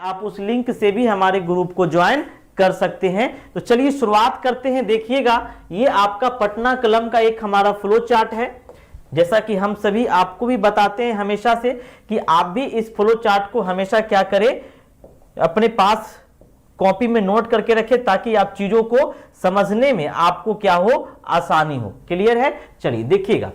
आप उस लिंक से भी हमारे ग्रुप को ज्वाइन कर सकते हैं। तो चलिए शुरुआत करते हैं। देखिएगा, ये आपका पटना कलम का एक हमारा फ्लो चार्ट है। जैसा कि हम सभी आपको भी बताते हैं हमेशा से कि आप भी इस फ्लो चार्ट को हमेशा क्या करें, अपने पास कॉपी में नोट करके रखें ताकि आप चीजों को समझने में आपको क्या हो, आसानी हो। क्लियर है? चलिए देखिएगा,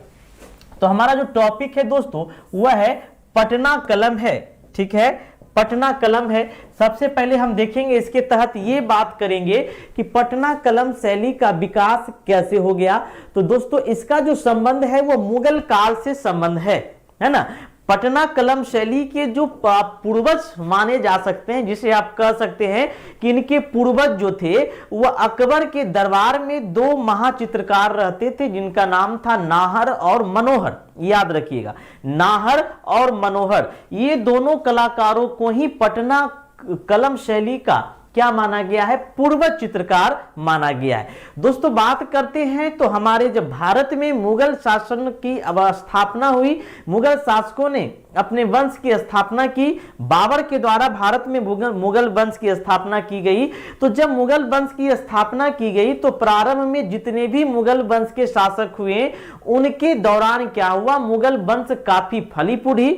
तो हमारा जो टॉपिक है दोस्तों वह है पटना कलम है। ठीक है, पटना कलम है। सबसे पहले हम देखेंगे, इसके तहत ये बात करेंगे कि पटना कलम शैली का विकास कैसे हो गया। तो दोस्तों इसका जो संबंध है वो मुगल काल से संबंध है ना। पटना कलम शैली के जो पूर्वज माने जा सकते हैं, जिसे आप कह सकते हैं कि इनके पूर्वज जो थे वह अकबर के दरबार में दो महाचित्रकार रहते थे जिनका नाम था नाहर और मनोहर। याद रखिएगा, नाहर और मनोहर, ये दोनों कलाकारों को ही पटना कलम शैली का क्या माना गया है, पूर्वज चित्रकार माना गया है। दोस्तों बात करते हैं तो हमारे जब भारत में मुगल शासन की स्थापना हुई, मुगल शासकों ने अपने वंश की स्थापना की, बाबर के द्वारा भारत में मुगल वंश की स्थापना की गई। तो जब मुगल वंश की स्थापना की गई तो प्रारंभ में जितने भी मुगल वंश के शासक हुए उनके दौरान क्या हुआ, मुगल वंश काफी फली फूली,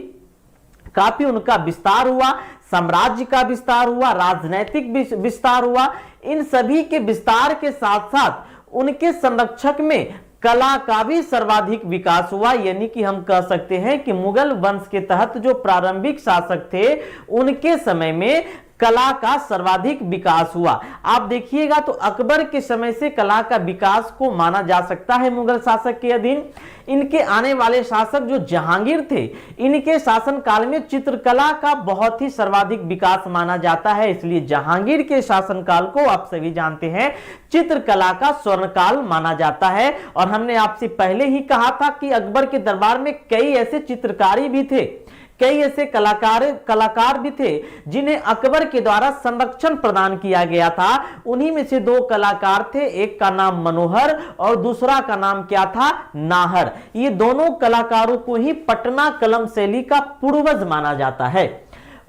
काफी उनका विस्तार हुआ, साम्राज्य का विस्तार हुआ, राजनैतिक विस्तार हुआ। इन सभी के विस्तार के साथ साथ उनके संरक्षक में कला का भी सर्वाधिक विकास हुआ। यानी कि हम कह सकते हैं कि मुगल वंश के तहत जो प्रारंभिक शासक थे उनके समय में कला का सर्वाधिक विकास हुआ। आप देखिएगा तो अकबर के समय से कला का विकास को माना जा सकता है मुगल शासक के अधीन। इनके आने वाले शासक जो जहांगीर थे, इनके शासन काल में चित्रकला का बहुत ही सर्वाधिक विकास माना जाता है। इसलिए जहांगीर के शासन काल को आप सभी जानते हैं चित्रकला का स्वर्णकाल माना जाता है। और हमने आपसे पहले ही कहा था कि अकबर के दरबार में कई ऐसे चित्रकारी भी थे, कई ऐसे कलाकार भी थे जिन्हें अकबर के द्वारा संरक्षण प्रदान किया गया था। उन्हीं में से दो कलाकार थे, एक का नाम मनोहर और दूसरा का नाम क्या था, नाहर। ये दोनों कलाकारों को ही पटना कलम शैली का पूर्वज माना जाता है।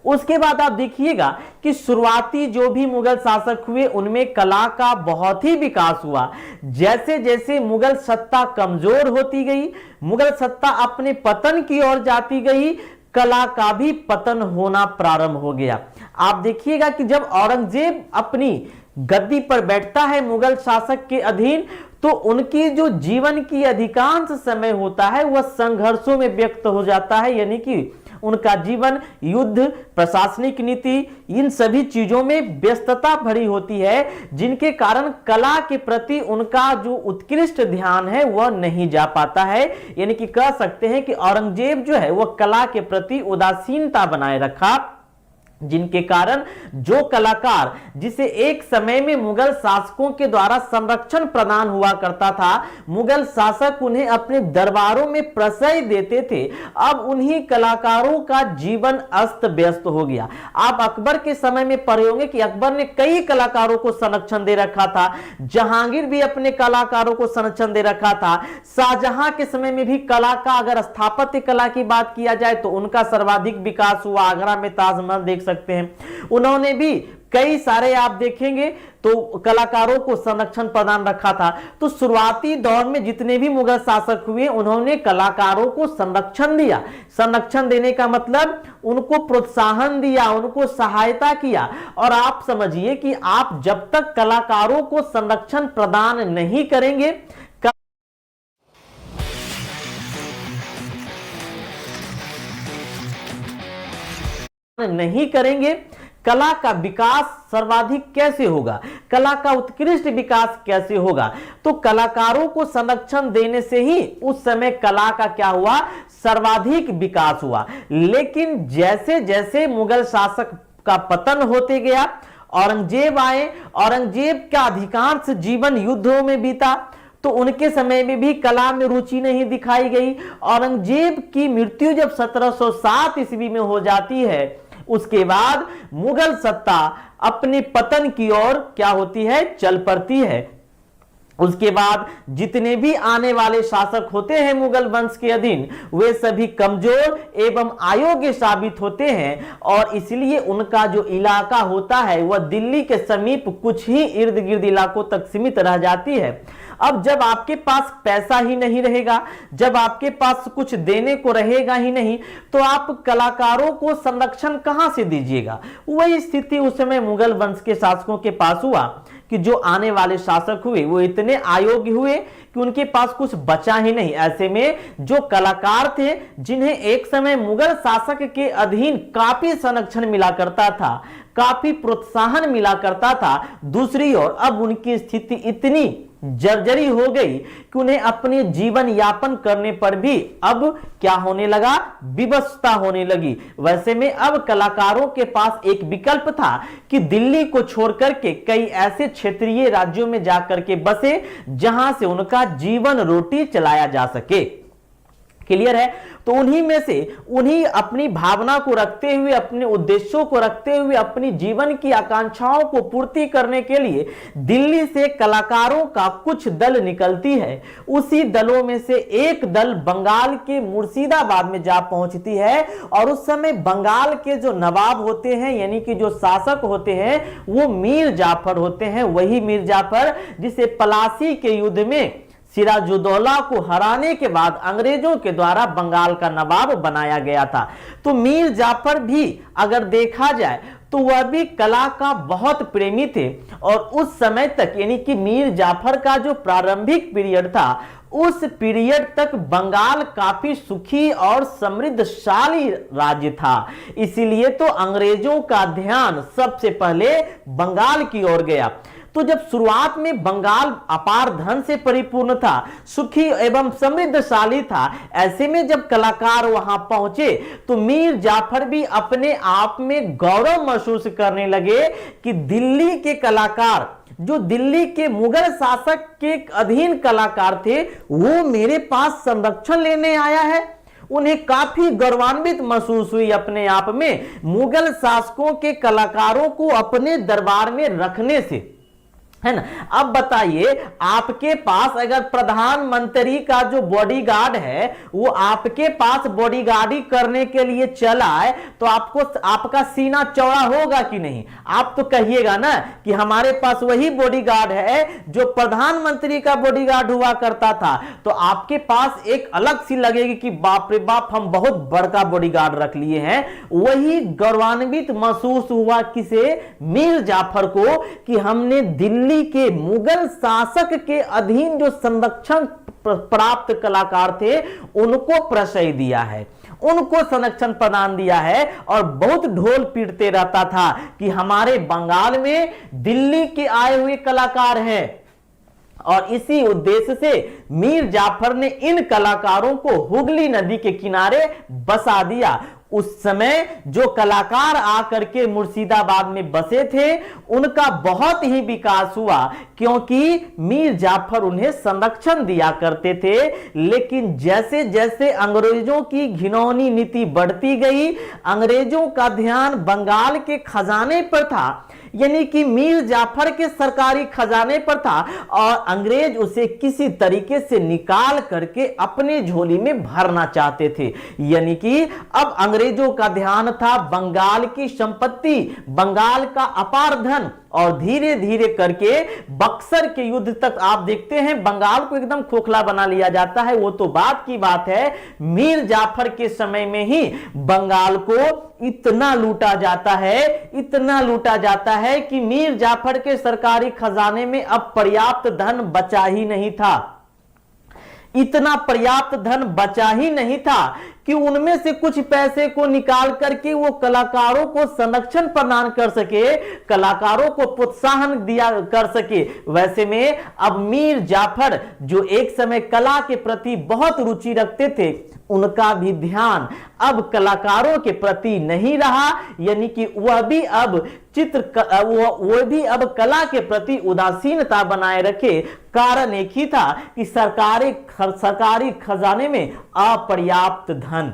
उसके बाद आप देखिएगा कि शुरुआती जो भी मुगल शासक हुए उनमें कला का बहुत ही विकास हुआ। जैसे जैसे मुगल सत्ता कमजोर होती गई, मुगल सत्ता अपने पतन की ओर जाती गई, कला का भी पतन होना प्रारंभ हो गया। आप देखिएगा कि जब औरंगजेब अपनी गद्दी पर बैठता है मुगल शासक के अधीन, तो उनकी जो जीवन की अधिकांश समय होता है वह संघर्षों में व्यक्त हो जाता है। यानी कि उनका जीवन युद्ध, प्रशासनिक नीति, इन सभी चीजों में व्यस्तता भरी होती है, जिनके कारण कला के प्रति उनका जो उत्कृष्ट ध्यान है वह नहीं जा पाता है। यानी कि कह सकते हैं कि औरंगजेब जो है वह कला के प्रति उदासीनता बनाए रखा, जिनके कारण जो कलाकार जिसे एक समय में मुगल शासकों के द्वारा संरक्षण प्रदान हुआ करता था, मुगल शासक उन्हें अपने दरबारों में प्रश्रय देते थे, अब उन्हीं कलाकारों का जीवन अस्त व्यस्त हो गया। आप अकबर के समय में पढ़े होंगे कि अकबर ने कई कलाकारों को संरक्षण दे रखा था, जहांगीर भी अपने कलाकारों को संरक्षण दे रखा था, शाहजहां के समय में भी कला का, अगर स्थापत्य कला की बात किया जाए तो उनका सर्वाधिक विकास हुआ। आगरा में ताजमहल देख सकते हैं, उन्होंने भी कई सारे आप देखेंगे तो कलाकारों को संरक्षण प्रदान रखा था। तो शुरुआती दौर में जितने भी मुगल शासक हुए उन्होंने कलाकारों को संरक्षण दिया। संरक्षण देने का मतलब उनको प्रोत्साहन दिया, उनको सहायता किया। और आप समझिए कि आप जब तक कलाकारों को संरक्षण प्रदान नहीं करेंगे, कला का विकास सर्वाधिक कैसे होगा, कला का उत्कृष्ट विकास कैसे होगा। तो कलाकारों को संरक्षण देने से ही उस समय कला का क्या हुआ, सर्वाधिक विकास हुआ। लेकिन जैसे जैसे मुगल शासक का पतन होते गया, औरंगजेब आए, औरंगजेब का अधिकांश जीवन युद्धों में बीता, तो उनके समय में भी कला में रुचि नहीं दिखाई गई। औरंगजेब की मृत्यु जब 1707 ईस्वी में हो जाती है, उसके बाद मुगल सत्ता अपने पतन की ओर क्या होती है, चल पड़ती है। उसके बाद जितने भी आने वाले शासक होते हैं मुगल वंश के अधीन, वे सभी कमजोर एवं अयोग्य साबित होते हैं और इसलिए उनका जो इलाका होता है वह दिल्ली के समीप कुछ ही इर्द गिर्द इलाकों तक सीमित रह जाती है। अब जब आपके पास पैसा ही नहीं रहेगा, जब आपके पास कुछ देने को रहेगा ही नहीं, तो आप कलाकारों को संरक्षण कहां से दीजिएगा। वही स्थिति उस समय मुगल वंश के शासकों के पास हुआ कि जो आने वाले शासक हुए वो इतने अयोग्य हुए कि उनके पास कुछ बचा ही नहीं। ऐसे में जो कलाकार थे, जिन्हें एक समय मुगल शासक के अधीन काफी संरक्षण मिला करता था, काफी प्रोत्साहन मिला करता था, दूसरी ओर अब उनकी स्थिति इतनी जर्जरी हो गई कि उन्हें अपने जीवन यापन करने पर भी अब क्या होने लगा, विवशता होने लगी। वैसे में अब कलाकारों के पास एक विकल्प था कि दिल्ली को छोड़कर के कई ऐसे क्षेत्रीय राज्यों में जाकर के बसे जहां से उनका जीवन रोटी चलाया जा सके। क्लियर है। तो उन्हीं में से उन्हीं अपनी भावना को रखते हुए, अपने उद्देश्यों को रखते हुए, अपनी जीवन की आकांक्षाओं को पूर्ति करने के लिए दिल्ली से कलाकारों का कुछ दल निकलती है। उसी दलों में से एक दल बंगाल के मुर्शिदाबाद में जा पहुंचती है और उस समय बंगाल के जो नवाब होते हैं, यानी कि जो शासक होते हैं, वो मीर जाफर होते हैं। वही मीर जाफर जिसे पलासी के युद्ध में सिराजुद्दौला को हराने के बाद अंग्रेजों के द्वारा बंगाल का नवाब बनाया गया था। तो मीर जाफर भी अगर देखा जाए तो वह भी कला का बहुत प्रेमी थे और उस समय तक, यानी कि मीर जाफर का जो प्रारंभिक पीरियड था, उस पीरियड तक बंगाल काफी सुखी और समृद्धशाली राज्य था। इसीलिए तो अंग्रेजों का ध्यान सबसे पहले बंगाल की ओर गया। तो जब शुरुआत में बंगाल अपार धन से परिपूर्ण था, सुखी एवं समृद्धशाली था, ऐसे में जब कलाकार वहां पहुंचे तो मीर जाफर भी अपने आप में गौरव महसूस करने लगे कि दिल्ली के कलाकार, जो दिल्ली के मुगल शासक के अधीन कलाकार थे, वो मेरे पास संरक्षण लेने आया है। उन्हें काफी गौरवान्वित महसूस हुई अपने आप में मुगल शासकों के कलाकारों को अपने दरबार में रखने से, है ना। अब बताइए, आपके पास अगर प्रधानमंत्री का जो बॉडीगार्ड है वो आपके पास बॉडीगार्डी करने के लिए चला है तो आपका सीना चौड़ा होगा कि नहीं। आप तो कहिएगा ना कि हमारे पास वही बॉडीगार्ड है जो प्रधानमंत्री का बॉडीगार्ड हुआ करता था। तो आपके पास एक अलग सी लगेगी कि बाप रे बाप, हम बहुत बड़का बॉडीगार्ड रख लिए हैं। वही गौरवान्वित महसूस हुआ किसे, मीर जाफर को, कि हमने दिल्ली के मुगल शासक के अधीन जो संरक्षण प्राप्त कलाकार थे उनको प्रशय दिया है, उनको संरक्षण प्रदान दिया है। और बहुत ढोल पीटते रहता था कि हमारे बंगाल में दिल्ली के आए हुए कलाकार हैं। और इसी उद्देश्य से मीर जाफर ने इन कलाकारों को हुगली नदी के किनारे बसा दिया। उस समय जो कलाकार आकर के मुर्शिदाबाद में बसे थे उनका बहुत ही विकास हुआ, क्योंकि मीर जाफर उन्हें संरक्षण दिया करते थे। लेकिन जैसे जैसे अंग्रेजों की घिनौनी नीति बढ़ती गई, अंग्रेजों का ध्यान बंगाल के खजाने पर था, यानी कि मीर जाफर के सरकारी खजाने पर था, और अंग्रेज उसे किसी तरीके से निकाल करके अपने झोली में भरना चाहते थे। यानी कि अब अंग्रेजों का ध्यान था बंगाल की संपत्ति, बंगाल का अपार धन, और धीरे धीरे करके बक्सर के युद्ध तक आप देखते हैं बंगाल को एकदम खोखला बना लिया जाता है। वो तो बात की बात है, मीर जाफर के समय में ही बंगाल को इतना लूटा जाता है, इतना लूटा जाता है कि मीर जाफर के सरकारी खजाने में अब पर्याप्त धन बचा ही नहीं था। इतना पर्याप्त धन बचा ही नहीं था कि उनमें से कुछ पैसे को निकाल करके वो कलाकारों को संरक्षण प्रदान कर सके, कलाकारों को प्रोत्साहन दिया कर सके। वैसे में अब मीर जाफर, जो एक समय कला के प्रति बहुत रुचि रखते थे, उनका भी ध्यान अब कलाकारों के प्रति नहीं रहा, यानी कि वह भी अब वो भी अब कला के प्रति उदासीनता बनाए रखे। कारण एक ही था कि सरकारी खजाने में अपर्याप्त धन,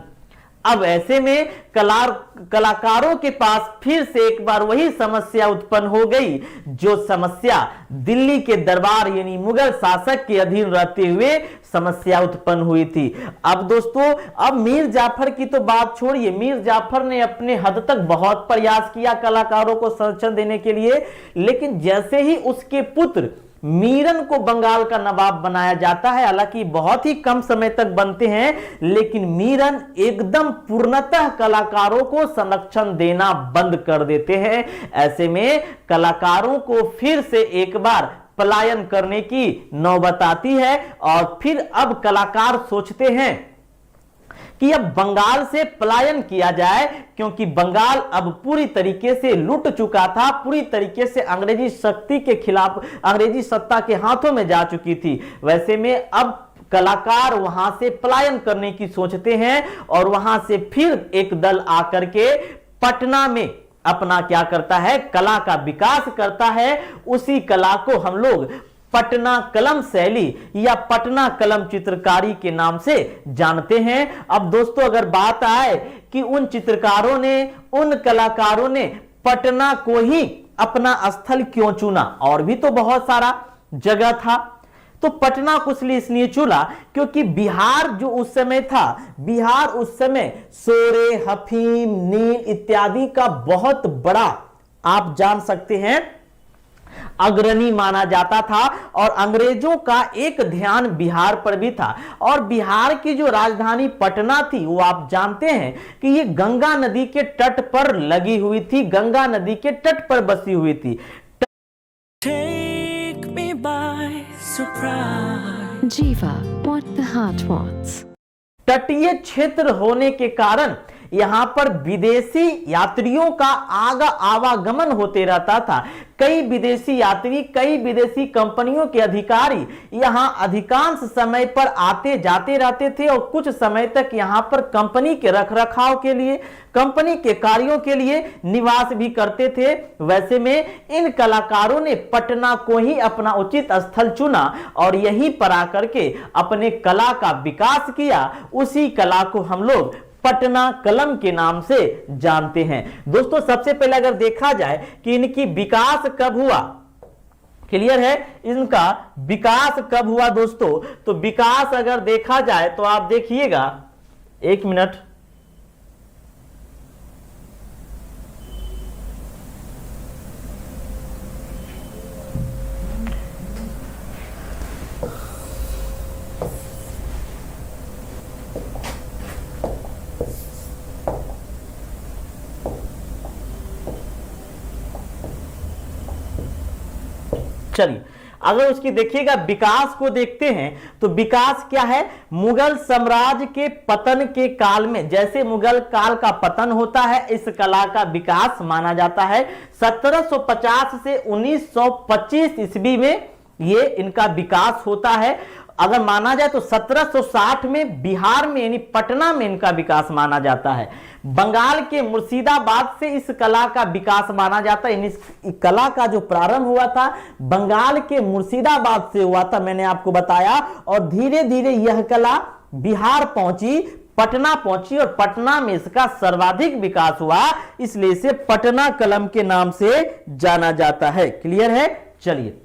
अब ऐसे में कलाकारों के पास फिर से एक बार वही समस्या उत्पन्न हो गई, जो समस्या दिल्ली के दरबार यानी मुगल शासक के अधीन रहते हुए समस्या उत्पन्न हुई थी। अब दोस्तों, अब मीर जाफर की तो बात छोड़िए, मीर जाफर ने अपने हद तक बहुत प्रयास किया कलाकारों को संरक्षण देने के लिए, लेकिन जैसे ही उसके पुत्र मीरन को बंगाल का नवाब बनाया जाता है, हालांकि बहुत ही कम समय तक बनते हैं, लेकिन मीरन एकदम पूर्णतः कलाकारों को संरक्षण देना बंद कर देते हैं। ऐसे में कलाकारों को फिर से एक बार पलायन करने की नौबत आती है और फिर अब कलाकार सोचते हैं कि अब बंगाल से पलायन किया जाए, क्योंकि बंगाल अब पूरी तरीके से लूट चुका था, पूरी तरीके से अंग्रेजी शक्ति के खिलाफ, अंग्रेजी सत्ता के हाथों में जा चुकी थी। वैसे में अब कलाकार वहां से पलायन करने की सोचते हैं और वहां से फिर एक दल आकर के पटना में अपना क्या करता है, कला का विकास करता है। उसी कला को हम लोग पटना कलम शैली या पटना कलम चित्रकारी के नाम से जानते हैं। अब दोस्तों, अगर बात आए कि उन चित्रकारों ने, उन कलाकारों ने पटना को ही अपना स्थल क्यों चुना, और भी तो बहुत सारा जगह था, तो पटना को इसलिए चुना क्योंकि बिहार जो उस समय था, बिहार उस समय सोरे, हफीम, नील इत्यादि का बहुत बड़ा, आप जान सकते हैं, अग्रणी माना जाता था और अंग्रेजों का एक ध्यान बिहार पर भी था। और बिहार की जो राजधानी पटना थी, वो आप जानते हैं कि ये गंगा नदी के तट पर लगी हुई थी, गंगा नदी के तट पर बसी हुई थी। Take me by surprise. Jiva, what the heart wants. तटीय क्षेत्र होने के कारण यहां पर विदेशी यात्रियों का आवागमन होते रहता था। कई विदेशी यात्री, कई विदेशी कंपनियों के अधिकारी यहां अधिकांश समय पर आते जाते रहते थे और कुछ समय तक यहां पर कंपनी के रखरखाव के लिए, कंपनी के कार्यों के लिए निवास भी करते थे। वैसे में इन कलाकारों ने पटना को ही अपना उचित स्थल चुना और यहीं पर आकर के अपने कला का विकास किया। उसी कला को हम लोग पटना कलम के नाम से जानते हैं। दोस्तों, सबसे पहले अगर देखा जाए कि इनकी विकास कब हुआ, क्लियर है, इनका विकास कब हुआ दोस्तों, तो विकास अगर देखा जाए तो आप देखिएगा, एक मिनट, चलिए अगर उसकी देखिएगा विकास को देखते हैं तो विकास क्या है, मुगल साम्राज्य के पतन के काल में, जैसे मुगल काल का पतन होता है, इस कला का विकास माना जाता है। 1750 से 1925 ईस्वी में ये इनका विकास होता है। अगर माना जाए तो 1760 में बिहार में यानी पटना में इनका विकास माना जाता है। बंगाल के मुर्शिदाबाद से इस कला का विकास माना जाता है। इस कला का जो प्रारंभ हुआ था बंगाल के मुर्शिदाबाद से हुआ था, मैंने आपको बताया, और धीरे धीरे यह कला बिहार पहुंची, पटना पहुंची और पटना में इसका सर्वाधिक विकास हुआ, इसलिए इसे पटना कलम के नाम से जाना जाता है। क्लियर है। चलिए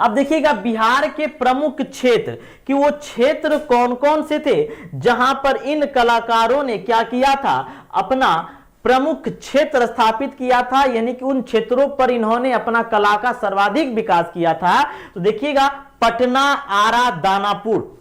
अब देखिएगा बिहार के प्रमुख क्षेत्र कि वो क्षेत्र कौन कौन से थे जहां पर इन कलाकारों ने क्या किया था, अपना प्रमुख क्षेत्र स्थापित किया था, यानी कि उन क्षेत्रों पर इन्होंने अपना कला का सर्वाधिक विकास किया था। तो देखिएगा पटना, आरा, दानापुर,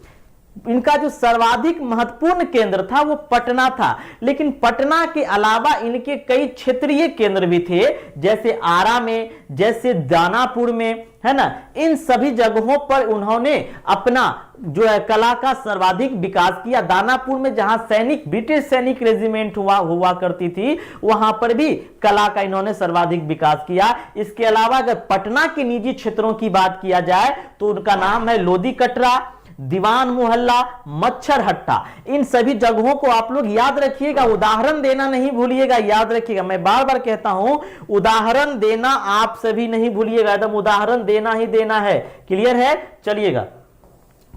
इनका जो सर्वाधिक महत्वपूर्ण केंद्र था वो पटना था। लेकिन पटना के अलावा इनके कई क्षेत्रीय केंद्र भी थे, जैसे आरा में, जैसे दानापुर में, है ना। इन सभी जगहों पर उन्होंने अपना जो है कला का सर्वाधिक विकास किया। दानापुर में जहां सैनिक, ब्रिटिश सैनिक रेजिमेंट हुआ करती थी, वहां पर भी कला का इन्होंने सर्वाधिक विकास किया। इसके अलावा अगर पटना के निजी क्षेत्रों की बात किया जाए तो उनका नाम है लोधी कटरा, दीवान मोहल्ला, मच्छर हट्टा। इन सभी जगहों को आप लोग याद रखिएगा, उदाहरण देना नहीं भूलिएगा, याद रखिएगा। मैं बार बार कहता हूं उदाहरण देना आप सभी नहीं भूलिएगा, एकदम उदाहरण देना ही देना है। क्लियर है। चलिएगा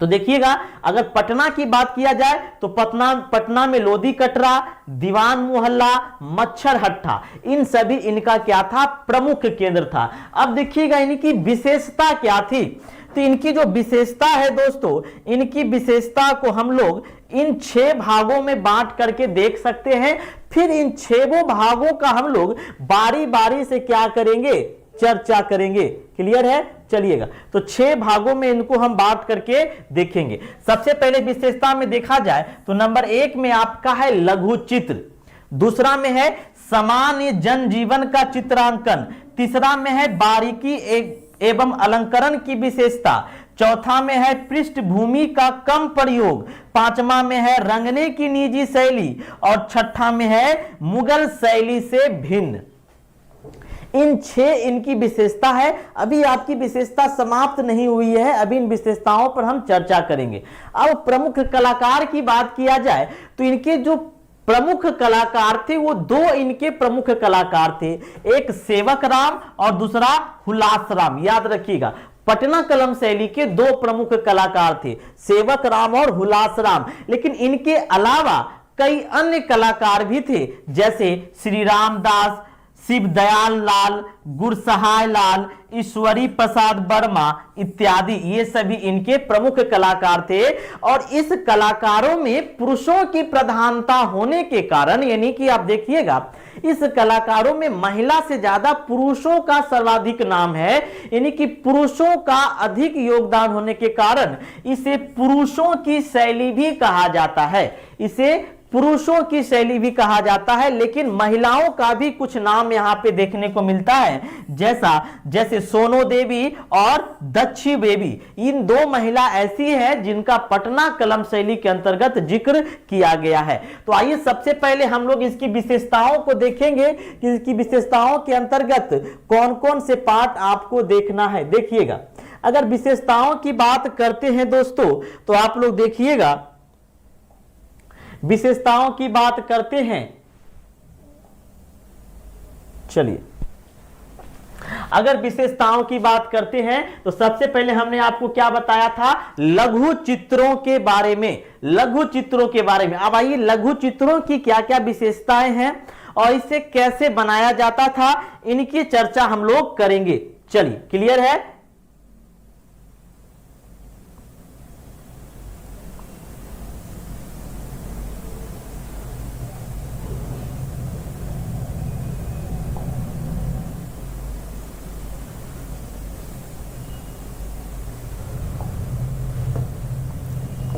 तो देखिएगा, अगर पटना की बात किया जाए तो पटना में लोधी कटरा, दीवान मोहल्ला, मच्छर हट्टा, इन सभी इनका क्या था, प्रमुख केंद्र था। अब देखिएगा इनकी विशेषता क्या थी, तो इनकी जो विशेषता है दोस्तों, इनकी विशेषता को हम लोग इन 6 भागों में बांट करके देख सकते हैं। फिर इन 6 भागों का हम लोग बारी बारी से क्या करेंगे, चर्चा करेंगे। क्लियर है? चलिएगा, तो 6 भागों में इनको हम बात करके देखेंगे। सबसे पहले विशेषता में देखा जाए तो नंबर 1 में आपका है लघु चित्र, दूसरा में है सामान्य जनजीवन का चित्रांकन, तीसरा में है बारीकी एवं अलंकरण की विशेषता, चौथा में है पृष्ठभूमि का कम प्रयोग, पांचवा में है रंगने की निजी शैली और छठा में है मुगल शैली से भिन्न। इन 6 इनकी विशेषता है। अभी आपकी विशेषता समाप्त नहीं हुई है, अभी इन विशेषताओं पर हम चर्चा करेंगे। अब प्रमुख कलाकार की बात किया जाए तो इनके जो प्रमुख कलाकार थे वो 2 इनके प्रमुख कलाकार थे, एक सेवक राम और दूसरा हुलास राम। याद रखिएगा, पटना कलम शैली के 2 प्रमुख कलाकार थे, सेवक राम और हुलास राम। लेकिन इनके अलावा कई अन्य कलाकार भी थे, जैसे श्री रामदास, शिव दयाल लाल, गुरसहाय लाल, ईश्वरी प्रसाद वर्मा इत्यादि, ये सभी इनके प्रमुख कलाकार थे। और इस कलाकारों में पुरुषों की प्रधानता होने के कारण, यानी कि आप देखिएगा इस कलाकारों में महिला से ज्यादा पुरुषों का सर्वाधिक नाम है, यानी कि पुरुषों का अधिक योगदान होने के कारण इसे पुरुषों की शैली भी कहा जाता है, इसे पुरुषों की शैली भी कहा जाता है। लेकिन महिलाओं का भी कुछ नाम यहां पे देखने को मिलता है, जैसे सोनो देवी और दक्षी बेबी। इन 2 महिला ऐसी है जिनका पटना कलम शैली के अंतर्गत जिक्र किया गया है। तो आइए सबसे पहले हम लोग इसकी विशेषताओं को देखेंगे कि इसकी विशेषताओं के अंतर्गत कौन कौन से पार्ट आपको देखना है। देखिएगा, अगर विशेषताओं की बात करते हैं दोस्तों तो आप लोग देखिएगा, विशेषताओं की बात करते हैं, चलिए अगर विशेषताओं की बात करते हैं तो सबसे पहले हमने आपको क्या बताया था, लघु चित्रों के बारे में, लघु चित्रों के बारे में। अब आइए लघु चित्रों की क्या क्या विशेषताएं हैं और इसे कैसे बनाया जाता था, इनकी चर्चा हम लोग करेंगे। चलिए, क्लियर है?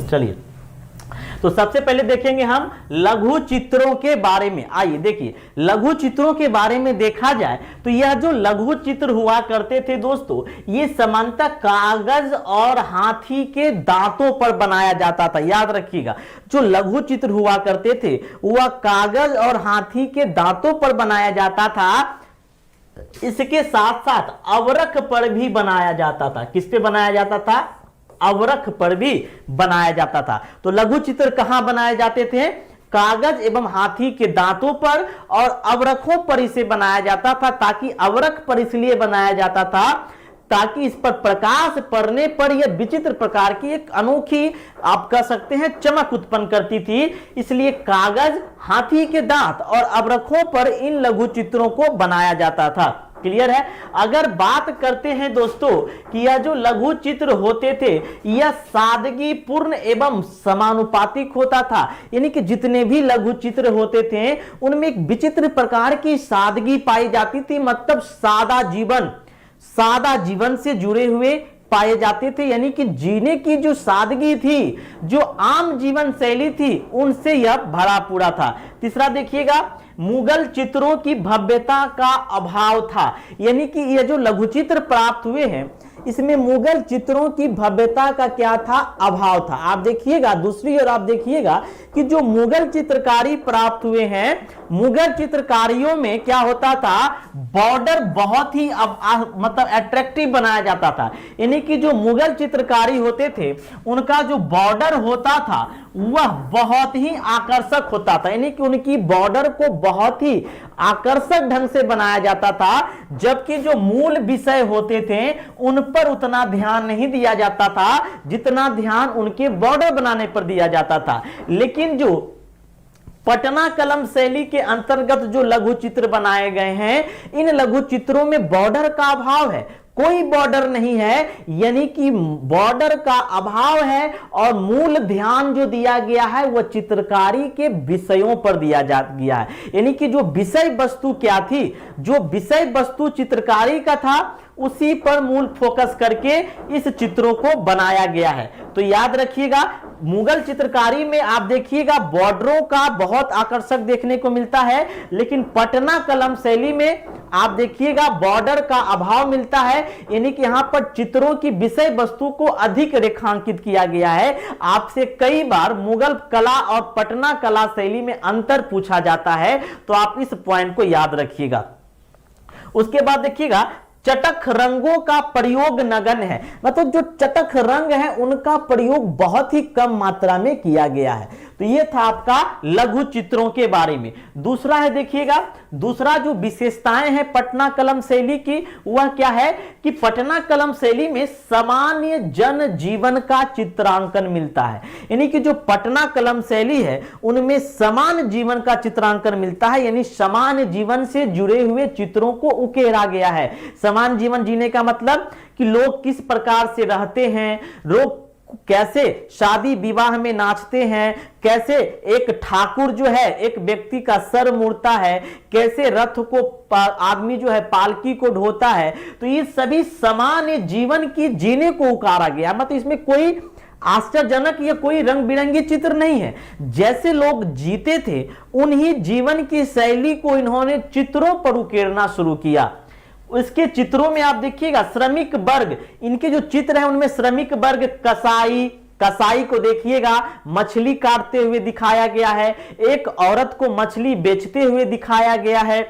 चलिए, तो सबसे पहले देखेंगे हम लघु चित्रों के बारे में। आइए देखिए, लघु चित्रों के बारे में देखा जाए तो यह जो लघु चित्र हुआ करते थे दोस्तों, ये सामान्यतः कागज और हाथी के दांतों पर बनाया जाता था। याद रखिएगा, जो लघु चित्र हुआ करते थे वह कागज और हाथी के दांतों पर बनाया जाता था। इसके साथ साथ अवरक पर भी बनाया जाता था। किस पे बनाया जाता था? अवरक पर भी बनाया जाता था। तो लघु चित्र कहां बनाए जाते थे? कागज एवं हाथी के दांतों पर और अवरकों पर इसे बनाया जाता था। ताकि अवरक पर इसलिए बनाया जाता था ताकि इस पर प्रकाश पड़ने पर यह विचित्र प्रकार की एक अनोखी, आप कह सकते हैं, चमक उत्पन्न करती थी। इसलिए कागज, हाथी के दांत और अवरकों पर इन लघु चित्रों को बनाया जाता था। क्लियर है? अगर बात करते हैं दोस्तों कि यह जो लघु चित्र होते थे यह सादगी पूर्ण एवं समानुपातिक होता था, यानी कि जितने भी लघु चित्र होते थे उनमें एक विचित्र प्रकार की सादगी पाई जाती थी। मतलब सादा जीवन से जुड़े हुए पाए जाते थे, यानी कि जीने की जो सादगी थी, जो आम जीवन शैली थी, उनसे यह भरा पूरा था। तीसरा देखिएगा, मुगल चित्रों की भव्यता का अभाव था, यानी कि ये जो लघु चित्र प्राप्त हुए हैं इसमें मुगल चित्रों की भव्यता का क्या था? अभाव था। आप देखिएगा, दूसरी ओर आप देखिएगा कि जो मुगल चित्रकारी प्राप्त हुए हैं, मुगल चित्रकारियों में क्या होता था? बॉर्डर बहुत ही मतलब अट्रैक्टिव बनाया जाता था। यानी कि जो मुगल चित्रकारी होते थे उनका जो बॉर्डर होता था वह बहुत ही आकर्षक होता था, यानी कि उनकी बॉर्डर को बहुत ही आकर्षक ढंग से बनाया जाता था, जबकि जो मूल विषय होते थे उन पर उतना ध्यान नहीं दिया जाता था जितना ध्यान उनके बॉर्डर बनाने पर दिया जाता था। लेकिन जो पटना कलम शैली के अंतर्गत जो लघु चित्र बनाए गए हैं, इन लघु चित्रों में बॉर्डर का अभाव है, कोई बॉर्डर नहीं है, यानी कि बॉर्डर का अभाव है और मूल ध्यान जो दिया गया है वह चित्रकारी के विषयों पर दिया गया है। यानी कि जो विषय वस्तु क्या थी, जो विषय वस्तु चित्रकारी का था उसी पर मूल फोकस करके इस चित्रों को बनाया गया है। तो याद रखिएगा, मुगल चित्रकारी में आप देखिएगा बॉर्डरों का बहुत आकर्षक देखने को मिलता है, लेकिन पटना कलम शैली में आप देखिएगा बॉर्डर का अभाव मिलता है, यानी कि यहां पर चित्रों की विषय वस्तु को अधिक रेखांकित किया गया है। आपसे कई बार मुगल कला और पटना कला शैली में अंतर पूछा जाता है, तो आप इस पॉइंट को याद रखिएगा। उसके बाद देखिएगा चटक रंगों का प्रयोग नगण्य है, मतलब जो चटक रंग है उनका प्रयोग बहुत ही कम मात्रा में किया गया है। तो ये था आपका लघु चित्रों के बारे में। दूसरा है, देखिएगा दूसरा जो विशेषताएं हैं पटना कलम शैली की, वह क्या है कि पटना कलम शैली में सामान्य जन जीवन का चित्रांकन मिलता है। यानी कि जो पटना कलम शैली है उनमें समान जीवन का चित्रांकन मिलता है, यानी समान जीवन से जुड़े हुए चित्रों को उकेरा गया है। समान जीवन जीने का मतलब कि लोग किस प्रकार से रहते हैं, लोग कैसे शादी विवाह में नाचते हैं, कैसे एक ठाकुर जो है एक व्यक्ति का सर मुड़ता है, कैसे रथ को आदमी जो है पालकी को ढोता है। तो ये सभी समान जीवन की जीने को उकारा गया, मतलब इसमें कोई आश्चर्यजनक या कोई रंग बिरंगी चित्र नहीं है। जैसे लोग जीते थे उन्हीं जीवन की शैली को इन्होंने चित्रों पर उकेरना शुरू किया। इसके चित्रों में आप देखिएगा श्रमिक वर्ग, इनके जो चित्र हैं उनमें श्रमिक वर्ग कसाई को देखिएगा मछली काटते हुए दिखाया गया है, एक औरत को मछली बेचते हुए दिखाया गया है,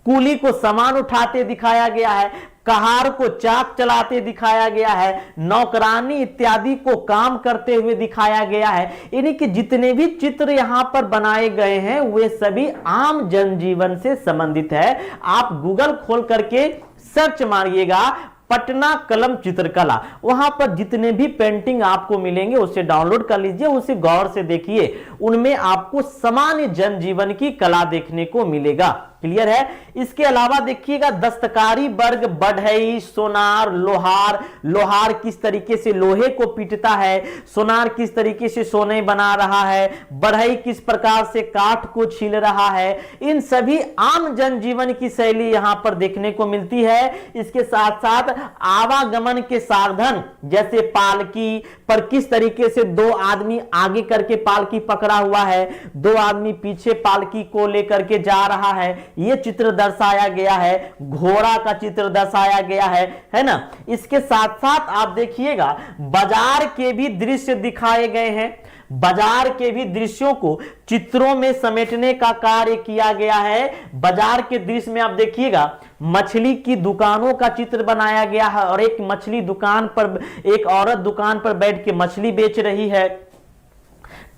कूली को सामान उठाते दिखाया गया है, कहार को चाक चलाते दिखाया गया है, नौकरानी इत्यादि को काम करते हुए दिखाया गया है। यानी कि जितने भी चित्र यहां पर बनाए गए हैं वे सभी आम जनजीवन से संबंधित है। आप गूगल खोल करके सर्च मारिएगा पटना कलम चित्रकला, वहां पर जितने भी पेंटिंग आपको मिलेंगे उसे डाउनलोड कर लीजिए, उसे गौर से देखिए, उनमें आपको सामान्य जनजीवन की कला देखने को मिलेगा। क्लियर है। इसके अलावा देखिएगा दस्तकारी वर्ग बढ़ई, सोनार, लोहार किस तरीके से लोहे को पीटता है, सोनार किस तरीके से सोने बना रहा है, बढ़ई किस प्रकार से काठ को छील रहा है, इन सभी आम जनजीवन की शैली यहां पर देखने को मिलती है। इसके साथ साथ आवागमन के साधन जैसे पालकी पर किस तरीके से दो आदमी आगे करके पालकी पकड़ा हुआ है, दो आदमी पीछे पालकी को लेकर के जा रहा है, ये चित्र दर्शाया गया है, घोड़ा का चित्र दर्शाया गया है ना। इसके साथ साथ आप देखिएगा बाजार के भी दृश्य दिखाए गए हैं, बाजार के भी दृश्यों को चित्रों में समेटने का कार्य किया गया है। बाजार के दृश्य में आप देखिएगा मछली की दुकानों का चित्र बनाया गया है और एक मछली दुकान पर एक औरत दुकान पर बैठ के मछली बेच रही है,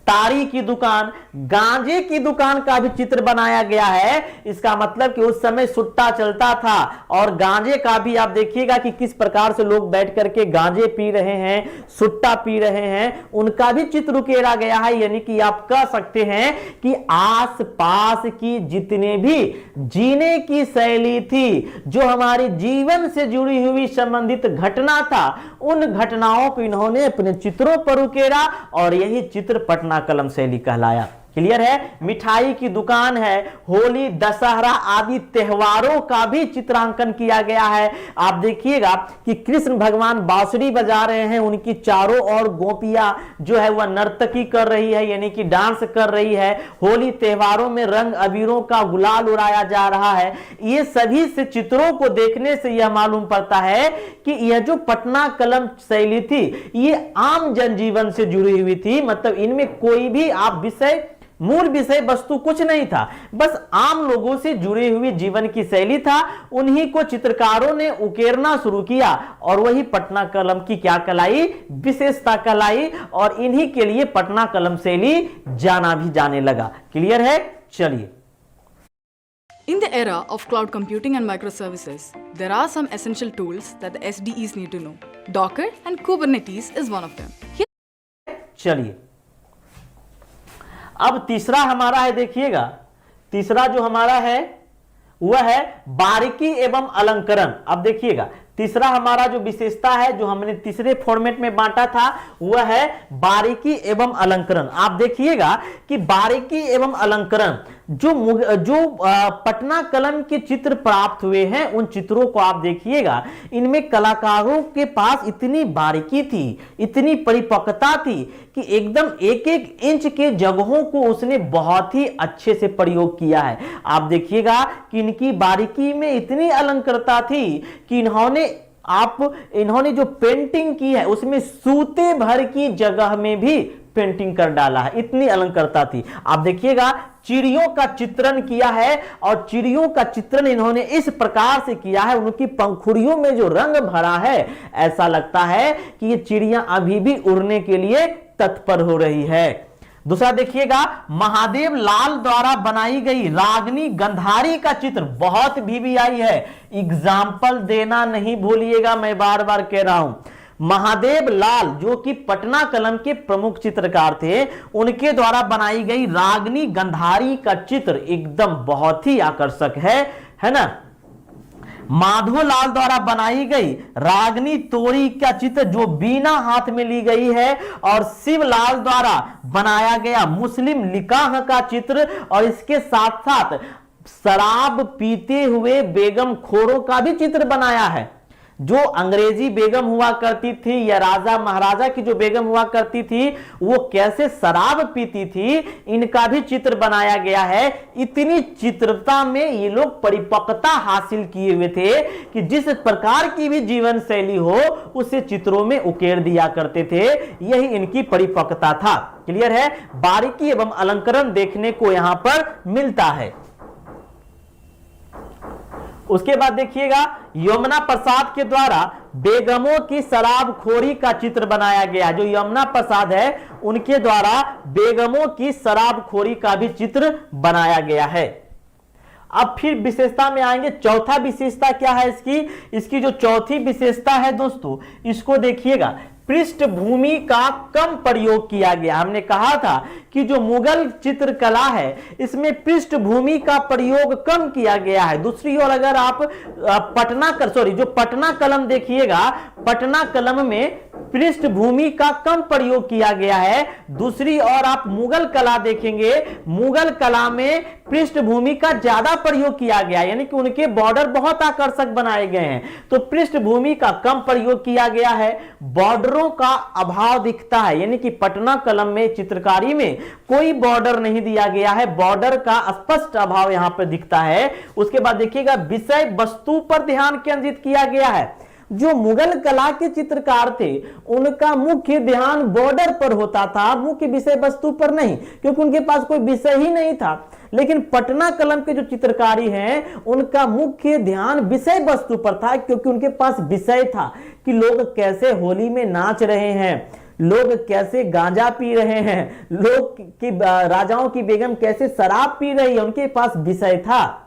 तारी की दुकान, गांजे की दुकान का भी चित्र बनाया गया है। इसका मतलब कि उस समय सुट्टा चलता था और गांजे का भी आप देखिएगा कि किस प्रकार से लोग बैठ करके गांजे पी रहे हैं, सुट्टा पी रहे हैं, उनका भी चित्र उकेरा गया है। यानी कि आप कह सकते हैं कि आस पास की जितने भी जीने की शैली थी, जो हमारे जीवन से जुड़ी हुई संबंधित घटना था, उन घटनाओं को इन्होंने अपने चित्रों पर उकेरा और यही चित्र पटना कलम शैली कहलाया। क्लियर है। मिठाई की दुकान है, होली, दशहरा आदि त्योहारों का भी चित्रांकन किया गया है। आप देखिएगा कि कृष्ण भगवान बांसुरी बजा रहे हैं, उनकी चारों ओर गोपियां जो है वह नर्तकी कर रही है, यानी कि डांस कर रही है। होली त्योहारों में रंग अबीरों का गुलाल उड़ाया जा रहा है। ये सभी से चित्रों को देखने से यह मालूम पड़ता है कि यह जो पटना कलम शैली थी ये आम जनजीवन से जुड़ी हुई थी, मतलब इनमें कोई भी आप विषय मूल विषय वस्तु कुछ नहीं था, बस आम लोगों से जुड़े हुए जीवन की शैली था। उन्हीं को चित्रकारों ने उकेरना शुरू किया और वही पटना कलम की क्या कहलाई, विशेषता कहलाई, और इन्हीं के लिए पटना कलम शैली जाना भी जाने लगा। क्लियर है? चलिए, In the era of cloud computing and microservices, there are some essential tools that the SDEs need to know. Docker and Kubernetes is one of them. चलिए, अब तीसरा हमारा है, देखिएगा तीसरा जो हमारा है वह है बारीकी एवं अलंकरण। अब देखिएगा तीसरा हमारा जो विशेषता है जो हमने तीसरे फॉर्मेट में बांटा था वह है बारीकी एवं अलंकरण। आप देखिएगा कि बारीकी एवं अलंकरण जो पटना कलम के चित्र प्राप्त हुए हैं उन चित्रों को आप देखिएगा, इनमें कलाकारों के पास इतनी बारीकी थी, इतनी परिपक्वता थी कि एकदम एक एक इंच के जगहों को उसने बहुत ही अच्छे से प्रयोग किया है। आप देखिएगा कि इनकी बारीकी में इतनी अलंकृता थी कि इन्होंने जो पेंटिंग की है उसमें सूते भर की जगह में भी पेंटिंग कर डाला है, इतनी अलंकृता थी। आप देखिएगा चिड़ियों का चित्रण किया है और चिड़ियों का चित्रण इन्होंने इस प्रकार से किया है, उनकी पंखुड़ियों में जो रंग भरा है ऐसा लगता है कि ये चिड़ियां अभी भी उड़ने के लिए तत्पर हो रही है। दूसरा देखिएगा महादेव लाल द्वारा बनाई गई रागनी गंधारी का चित्र बहुत VVI है, एग्जाम्पल देना नहीं भूलिएगा, मैं बार बार कह रहा हूं। महादेव लाल जो कि पटना कलम के प्रमुख चित्रकार थे, उनके द्वारा बनाई गई रागनी गंधारी का चित्र एकदम बहुत ही आकर्षक है ना। माधोलाल द्वारा बनाई गई रागनी तोरी का चित्र जो बीना हाथ में ली गई है, और शिवलाल द्वारा बनाया गया मुस्लिम निकाह का चित्र, और इसके साथ साथ शराब पीते हुए बेगम खोरों का भी चित्र बनाया है। जो अंग्रेजी बेगम हुआ करती थी या राजा महाराजा की जो बेगम हुआ करती थी वो कैसे शराब पीती थी, इनका भी चित्र बनाया गया है। इतनी चित्रता में ये लोग परिपक्वता हासिल किए हुए थे कि जिस प्रकार की भी जीवन शैली हो उसे चित्रों में उकेर दिया करते थे, यही इनकी परिपक्वता था। क्लियर है? बारीकी एवं अलंकरण देखने को यहां पर मिलता है। उसके बाद देखिएगा यमुना प्रसाद के द्वारा बेगमों की शराबखोरी का चित्र बनाया गया। जो यमुना प्रसाद है उनके द्वारा बेगमों की शराबखोरी का भी चित्र बनाया गया है। अब फिर विशेषता में आएंगे। चौथा विशेषता क्या है इसकी जो चौथी विशेषता है दोस्तों, इसको देखिएगा, पृष्ठभूमि का कम प्रयोग किया गया। हमने कहा था कि जो मुगल चित्रकला है इसमें पृष्ठभूमि का प्रयोग कम किया गया है। दूसरी ओर अगर आप जो पटना कलम देखिएगा, पटना कलम में पृष्ठभूमि का कम प्रयोग किया गया है। दूसरी ओर आप मुगल कला देखेंगे, मुगल कला में पृष्ठभूमि का ज्यादा प्रयोग किया गया, यानी कि उनके बॉर्डर बहुत आकर्षक बनाए गए हैं। तो पृष्ठभूमि का कम प्रयोग किया गया है, बॉर्डरों का अभाव दिखता है, यानी कि पटना कलम में चित्रकारी में कोई बॉर्डर नहीं दिया गया है, बॉर्डर का स्पष्ट अभाव यहां पर दिखता है। उसके बाद देखिएगा विषय वस्तु पर ध्यान केंद्रित किया गया है। जो मुगल कला के चित्रकार थे उनका मुख्य ध्यान बॉर्डर पर होता था, मुख्य विषय वस्तु पर नहीं, क्योंकि उनके पास कोई विषय ही नहीं था। लेकिन पटना कलम के जो चित्रकारी हैं उनका मुख्य ध्यान विषय वस्तु पर था, क्योंकि उनके पास विषय था कि लोग कैसे होली में नाच रहे हैं, लोग कैसे गांजा पी रहे हैं, लोग की राजाओं की बेगम कैसे शराब पी रही है, उनके पास विषय था।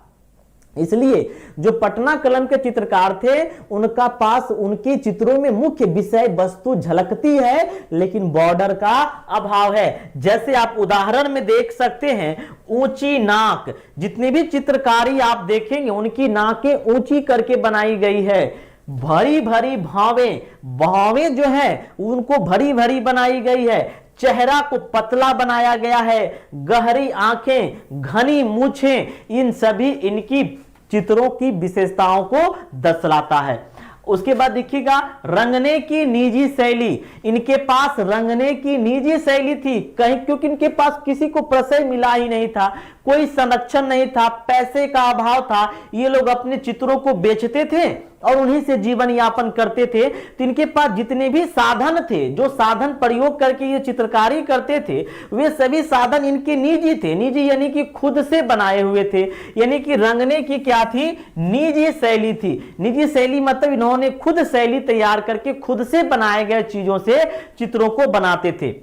इसलिए जो पटना कलम के चित्रकार थे उनका पास उनके चित्रों में मुख्य विषय वस्तु झलकती है, लेकिन बॉर्डर का अभाव है। जैसे आप उदाहरण में देख सकते हैं, ऊंची नाक, जितनी भी चित्रकारी आप देखेंगे उनकी नाकें ऊंची करके बनाई गई है। भरी भरी भावें जो है उनको भरी भरी बनाई गई है। चेहरा को पतला बनाया गया है, गहरी आंखें, घनी मूछें, इन सभी इनकी चित्रों की विशेषताओं को दर्शाता है। उसके बाद देखिएगा रंगने की निजी शैली, इनके पास रंगने की निजी शैली थी कहीं, क्योंकि इनके पास किसी को प्रशय मिला ही नहीं था, कोई संरक्षण नहीं था, पैसे का अभाव था, ये लोग अपने चित्रों को बेचते थे और उन्हीं से जीवन यापन करते थे। तो इनके पास जितने भी साधन थे, जो साधन प्रयोग करके ये चित्रकारी करते थे, वे सभी साधन इनके निजी थे। निजी यानी कि खुद से बनाए हुए थे, यानी कि रंगने की क्या थी, निजी शैली थी। निजी शैली मतलब इन्होंने खुद शैली तैयार करके खुद से बनाए गए चीजों से चित्रों को बनाते थे।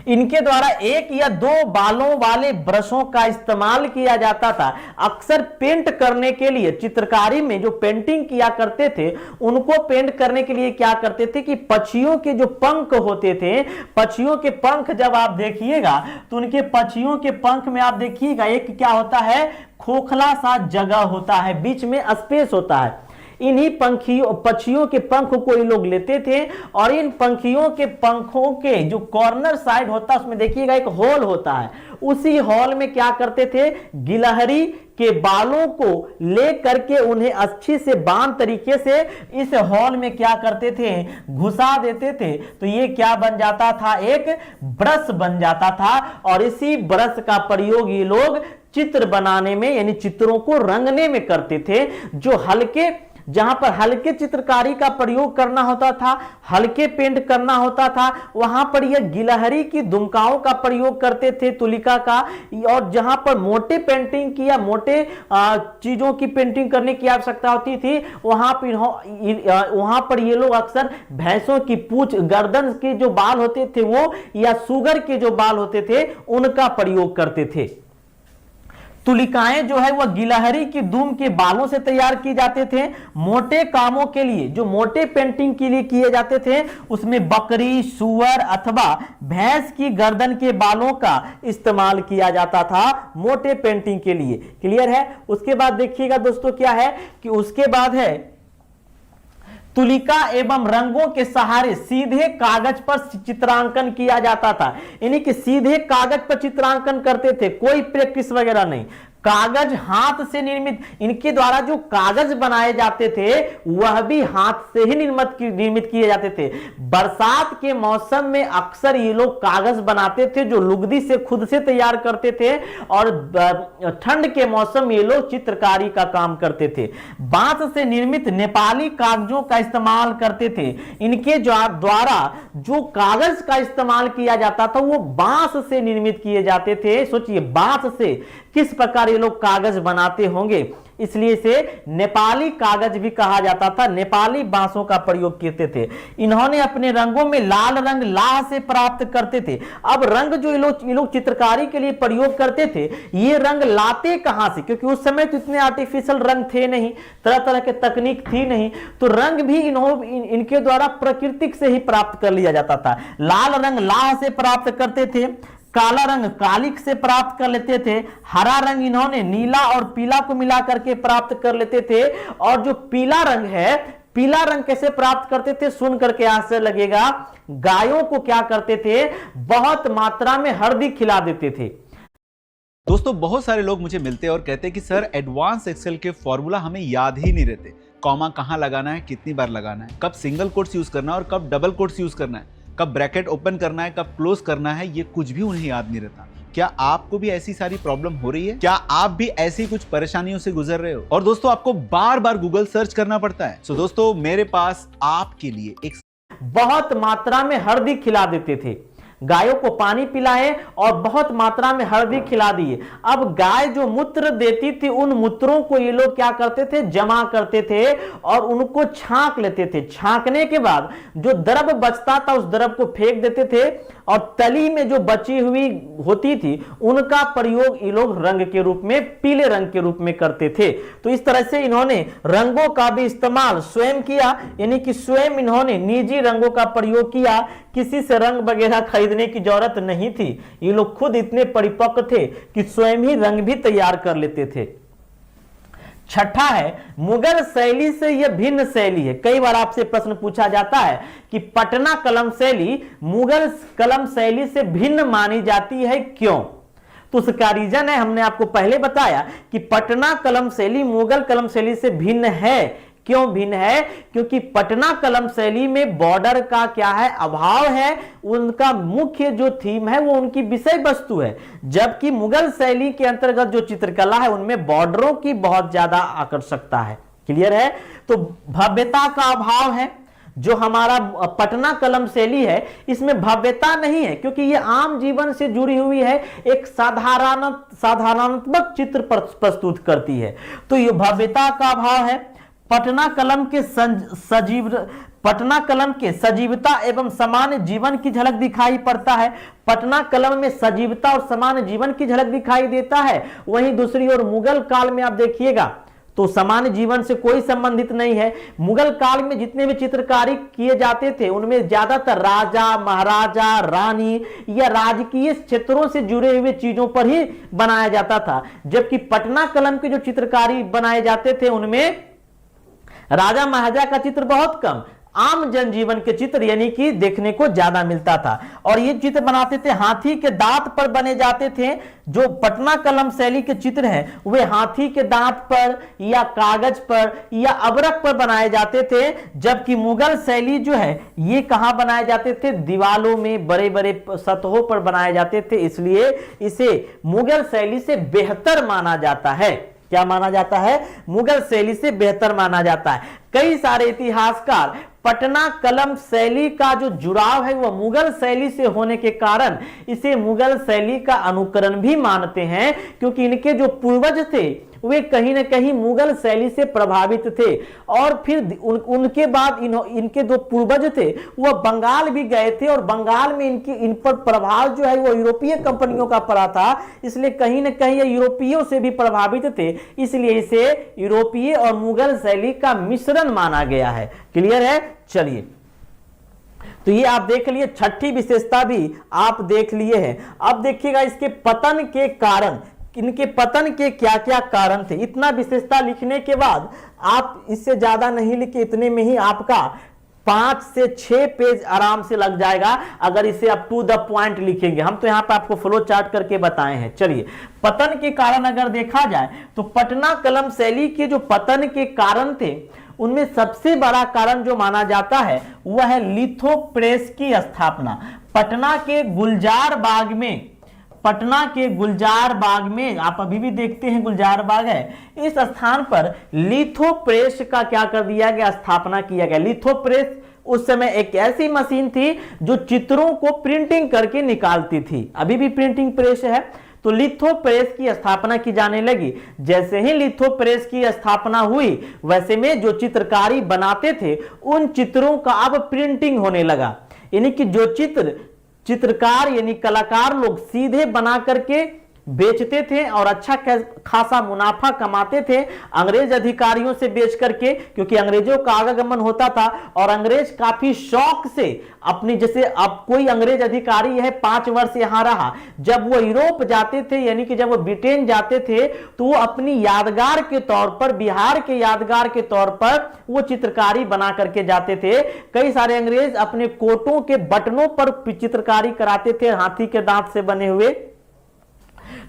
इनके द्वारा एक या दो बालों वाले ब्रशों का इस्तेमाल किया जाता था। अक्सर पेंट करने के लिए, चित्रकारी में जो पेंटिंग किया करते थे, उनको पेंट करने के लिए क्या करते थे कि पक्षियों के जो पंख होते थे, पक्षियों के पंख जब आप देखिएगा तो उनके पक्षियों के पंख में आप देखिएगा एक क्या होता है, खोखला सा जगह होता है, बीच में स्पेस होता है। इन्हीं पक्षियों के पंख को ये लोग लेते थे और इन पंखियों के पंखों के जो कॉर्नर साइड होता है उसमें देखिएगा एक होल होता है। उसी हॉल में क्या करते थे, गिलहरी के बालों को ले करके उन्हें अच्छी से बांध तरीके से इस हॉल में क्या करते थे, घुसा देते थे। तो ये क्या बन जाता था, एक ब्रश बन जाता था। और इसी ब्रश का प्रयोग ये लोग चित्र बनाने में यानी चित्रों को रंगने में करते थे। जो हल्के, जहां पर हल्के चित्रकारी का प्रयोग करना होता था, हल्के पेंट करना होता था, वहां पर यह गिलहरी की दुमकाओं का प्रयोग करते थे, तुलिका का। और जहां पर मोटे पेंटिंग की या मोटे चीजों की पेंटिंग करने की आवश्यकता होती थी, वहां पर ये लोग अक्सर भैंसों की पूंछ, गर्दन के जो बाल होते थे वो, या सुगर के जो बाल होते थे उनका प्रयोग करते थे। तुलिकाएं जो है वह गिलहरी की दुम के बालों से तैयार की जाते थे। मोटे कामों के लिए, जो मोटे पेंटिंग के लिए किए जाते थे, उसमें बकरी, सुअर अथवा भैंस की गर्दन के बालों का इस्तेमाल किया जाता था मोटे पेंटिंग के लिए। क्लियर है। उसके बाद देखिएगा दोस्तों क्या है कि उसके बाद है तुलिका एवं रंगों के सहारे सीधे कागज पर चित्रांकन किया जाता था। यानी कि सीधे कागज पर चित्रांकन करते थे, कोई प्रैक्टिस वगैरह नहीं। कागज हाथ से निर्मित, इनके द्वारा जो कागज बनाए जाते थे वह भी हाथ से ही निर्मित किए जाते थे। बरसात के मौसम में अक्सर ये लोग कागज बनाते थे जो लुगदी से खुद से तैयार करते थे, और ठंड के मौसम में ये लोग चित्रकारी का काम करते थे। बांस से निर्मित नेपाली कागजों का इस्तेमाल करते थे। इनके द्वारा जो कागज का इस्तेमाल किया जाता था वो बांस से निर्मित किए जाते थे। सोचिए बांस से किस प्रकार ये लोग कागज बनाते होंगे, इसलिए इसे नेपाली कागज भी कहा जाता था। नेपाली बांसों का प्रयोग करते थे। इन्होंने अपने रंगों में लाल रंग लाह से प्राप्त करते थे। अब रंग जो ये लोग चित्रकारी के लिए प्रयोग करते थे, ये रंग लाते कहां से, क्योंकि उस समय तो इतने आर्टिफिशियल रंग थे नहीं, तरह तरह के तकनीक थी नहीं, तो रंग भी इनके द्वारा प्राकृतिक से ही प्राप्त कर लिया जाता था। लाल रंग लाह से प्राप्त करते थे, काला रंग कालिक से प्राप्त कर लेते थे, हरा रंग इन्होंने नीला और पीला को मिला करके प्राप्त कर लेते थे। और जो पीला रंग है, पीला रंग कैसे प्राप्त करते थे, सुन करके आश्चर्य लगेगा। गायों को क्या करते थे, बहुत मात्रा में हल्दी खिला देते थे। दोस्तों बहुत सारे लोग मुझे मिलते हैं और कहते हैं कि सर एडवांस एक्सेल के फॉर्मूला हमें याद ही नहीं रहते। कॉमा कहां लगाना है, कितनी बार लगाना है, कब सिंगल कोट्स यूज करना है और कब डबल कोट्स यूज करना है, कब ब्रैकेट ओपन करना है, कब क्लोज करना है, ये कुछ भी उन्हें याद नहीं रहता। क्या आपको भी ऐसी सारी प्रॉब्लम हो रही है? क्या आप भी ऐसी कुछ परेशानियों से गुजर रहे हो? और दोस्तों आपको बार बार गूगल सर्च करना पड़ता है। सो दोस्तों मेरे पास आपके लिए एक, बहुत मात्रा में हल्दी खिला देते थे। गायों को पानी पिलाए और बहुत मात्रा में हल्दी खिला दिए। अब गाय जो मूत्र देती थी, उन मूत्रों को ये लोग क्या करते थे, जमा करते थे और उनको छांक लेते थे। छांकने के बाद जो द्रव बचता था उस द्रव को फेंक देते थे, और तली में जो बची हुई होती थी उनका प्रयोग ये लोग रंग के रूप में, पीले रंग के रूप में करते थे। तो इस तरह से इन्होंने रंगों का भी इस्तेमाल स्वयं किया, यानी कि स्वयं इन्होंने निजी रंगों का प्रयोग किया। किसी से रंग वगैरह खरीदने की जरूरत नहीं थी। ये लोग खुद इतने परिपक्व थे कि स्वयं ही रंग भी तैयार कर लेते थे। छठा है, मुगल शैली से यह भिन्न शैली है। कई बार आपसे प्रश्न पूछा जाता है कि पटना कलम शैली मुगल कलम शैली से भिन्न मानी जाती है, क्यों? तो उसका रीजन है, हमने आपको पहले बताया कि पटना कलम शैली मुगल कलम शैली से भिन्न है। क्यों भिन्न है? क्योंकि पटना कलम शैली में बॉर्डर का क्या है, अभाव है, उनका मुख्य जो थीम है वो उनकी विषय वस्तु है, जबकि मुगल शैली के अंतर्गत जो चित्रकला है उनमें बॉर्डरों की बहुत ज्यादा आकर्षकता है। क्लियर है? तो भव्यता का अभाव है। जो हमारा पटना कलम शैली है इसमें भव्यता नहीं है, क्योंकि ये आम जीवन से जुड़ी हुई है, एक साधारणात्मक चित्र प्रस्तुत करती है, तो ये भव्यता का अभाव है। पटना कलम के सजीवता एवं सामान्य जीवन की झलक दिखाई पड़ता है। पटना कलम में सजीवता और सामान्य जीवन की झलक दिखाई देता है। वहीं दूसरी ओर मुगल काल में आप देखिएगा तो सामान्य जीवन से कोई संबंधित नहीं है। मुगल काल में जितने भी चित्रकारी किए जाते थे उनमें ज्यादातर राजा, महाराजा, रानी या राजकीय क्षेत्रों से जुड़े हुए चीजों पर ही बनाया जाता था, जबकि पटना कलम के जो चित्रकारी बनाए जाते थे उनमें राजा महाराजा का चित्र बहुत कम, आम जनजीवन के चित्र यानी कि देखने को ज्यादा मिलता था। और ये चित्र बनाते थे हाथी के दांत पर बने जाते थे। जो पटना कलम शैली के चित्र हैं वे हाथी के दांत पर या कागज पर या अबरक पर बनाए जाते थे, जबकि मुगल शैली जो है ये कहां बनाए जाते थे, दीवालों में बड़े बड़े सतहों पर बनाए जाते थे, इसलिए इसे मुगल शैली से बेहतर माना जाता है। क्या माना जाता है? मुगल शैली से बेहतर माना जाता है। कई सारे इतिहासकार पटना कलम शैली का जो जुड़ाव है वह मुगल शैली से होने के कारण इसे मुगल शैली का अनुकरण भी मानते हैं, क्योंकि इनके जो पूर्वज थे वे कहीं ना कहीं मुगल शैली से प्रभावित थे। और फिर उनके बाद इनके जो पूर्वज थे वह बंगाल भी गए थे और बंगाल में इन पर प्रभाव जो है वो यूरोपीय कंपनियों का पड़ा था, इसलिए कहीं ना कहीं ये यूरोपियों से भी प्रभावित थे, इसलिए इसे यूरोपीय और मुगल शैली का मिश्रण माना गया है। क्लियर है? चलिए, तो ये आप देख लिए, छठी विशेषता भी आप देख लिए हैं। अब देखिएगा इसके पतन के कारण, इनके पतन के क्या क्या कारण थे। इतना विशेषता लिखने के बाद आप इससे ज्यादा नहीं लिखे, इतने में ही आपका 5 से 6 पेज आराम से लग जाएगा अगर इसे आप टू द पॉइंट लिखेंगे। हम तो यहां पर आपको फ्लो चार्ट करके बताए हैं। चलिए, पतन के कारण अगर देखा जाए तो पटना कलम शैली के जो पतन के कारण थे उनमें सबसे बड़ा कारण जो माना जाता है वह है लिथो प्रेस की स्थापना। पटना के गुलजार बाग में आप अभी भी देखते हैं गुलजार बाग है, इस स्थान पर लिथो प्रेस का क्या कर दिया गया, स्थापना किया गया। लिथो प्रेस उस समय एक ऐसी मशीन थी जो चित्रों को प्रिंटिंग करके निकालती थी। अभी भी प्रिंटिंग प्रेस है, तो लिथो प्रेस की स्थापना की जाने लगी। जैसे ही लिथो प्रेस की स्थापना हुई वैसे में जो चित्रकारी बनाते थे उन चित्रों का अब प्रिंटिंग होने लगा, यानी कि जो चित्रकार यानी कलाकार लोग सीधे बना करके बेचते थे और अच्छा खासा मुनाफा कमाते थे अंग्रेज अधिकारियों से बेच करके, क्योंकि अंग्रेजों का आगमन होता था और अंग्रेज काफी शौक से अपनी, जैसे अब कोई अंग्रेज अधिकारी है 5 वर्ष यहां रहा, जब वो यूरोप जाते थे यानी कि जब वो ब्रिटेन जाते थे तो वो अपनी यादगार के तौर पर, बिहार के यादगार के तौर पर वो चित्रकारी बना करके जाते थे। कई सारे अंग्रेज अपने कोटों के बटनों पर चित्रकारी कराते थे हाथी के दांत से बने हुए।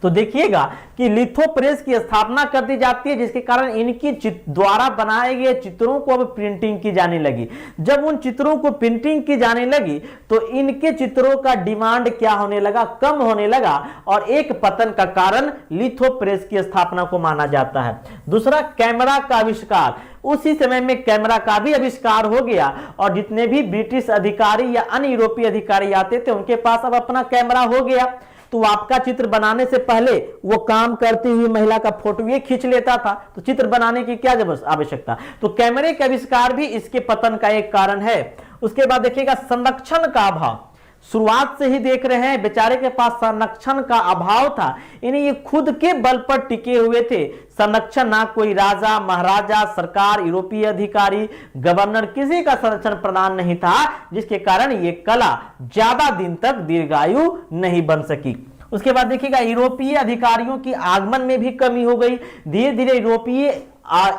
तो देखिएगा कि लिथो प्रेस की स्थापना कर दी जाती है, जिसके कारण इनकी द्वारा बनाए गए चित्रों को अब प्रिंटिंग की जाने लगी। जब उन चित्रों को प्रिंटिंग की जाने लगी तो इनके चित्रों का डिमांड क्या होने लगा, कम होने लगा, और एक पतन का कारण लिथो प्रेस की स्थापना को माना जाता है। दूसरा, कैमरा का आविष्कार। उसी समय में कैमरा का भी आविष्कार हो गया और जितने भी ब्रिटिश अधिकारी या अन्य यूरोपीय अधिकारी आते थे उनके पास अब अपना कैमरा हो गया। तो आपका चित्र बनाने से पहले वो काम करती हुई महिला का फोटो ये खींच लेता था, तो चित्र बनाने की क्या आवश्यकता। तो कैमरे का आविष्कार भी इसके पतन का एक कारण है। उसके बाद देखिएगा संरक्षण का अभाव। शुरुआत से ही देख रहे हैं बेचारे के पास संरक्षण का अभाव था, यानी ये खुद के बल पर टिके हुए थे। संरक्षण, ना कोई राजा, महाराजा, सरकार, यूरोपीय अधिकारी, गवर्नर, किसी का संरक्षण प्रदान नहीं था, जिसके कारण ये कला ज्यादा दिन तक दीर्घायु नहीं बन सकी। उसके बाद देखिएगा यूरोपीय अधिकारियों की आगमन में भी कमी हो गई। धीरे धीरे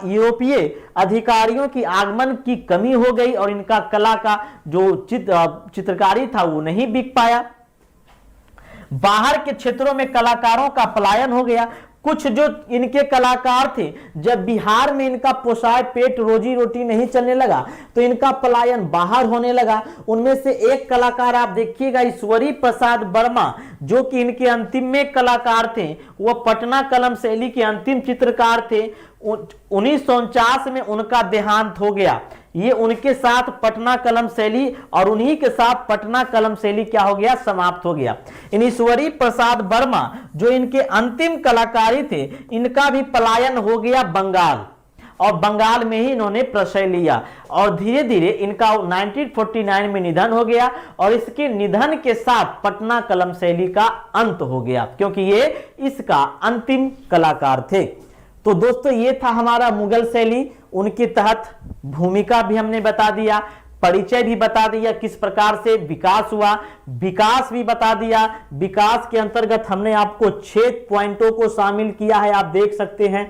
यूरोपीय अधिकारियों की आगमन की कमी हो गई और इनका कला का जो चित्रकारी था वो नहीं बिक पाया। बाहर के क्षेत्रों में कलाकारों का पलायन हो गया। कुछ जो इनके कलाकार थे, जब बिहार में इनका पोसाए पेट रोजी रोटी नहीं चलने लगा तो इनका पलायन बाहर होने लगा। उनमें से एक कलाकार आप देखिएगा ईश्वरी प्रसाद वर्मा, जो कि इनके अंतिम में कलाकार थे, वह पटना कलम शैली के अंतिम चित्रकार थे। 1949 में उनका देहांत हो गया। ये उनके साथ पटना कलम शैली और उन्हीं के साथ पटना कलम शैली क्या हो गया, समाप्त हो गया। इन ईश्वरी प्रसाद वर्मा जो इनके अंतिम कलाकारी थे, इनका भी पलायन हो गया बंगाल, और बंगाल में ही इन्होंने प्रश्रय लिया और धीरे धीरे इनका 1949 में निधन हो गया और इसके निधन के साथ पटना कलम शैली का अंत हो गया, क्योंकि ये इसका अंतिम कलाकार थे। तो दोस्तों ये था हमारा मुगल शैली, उनके तहत भूमिका भी हमने बता दिया, परिचय भी बता दिया, किस प्रकार से विकास हुआ, विकास भी बता दिया। विकास के अंतर्गत हमने आपको 6 पॉइंटों को शामिल किया है, आप देख सकते हैं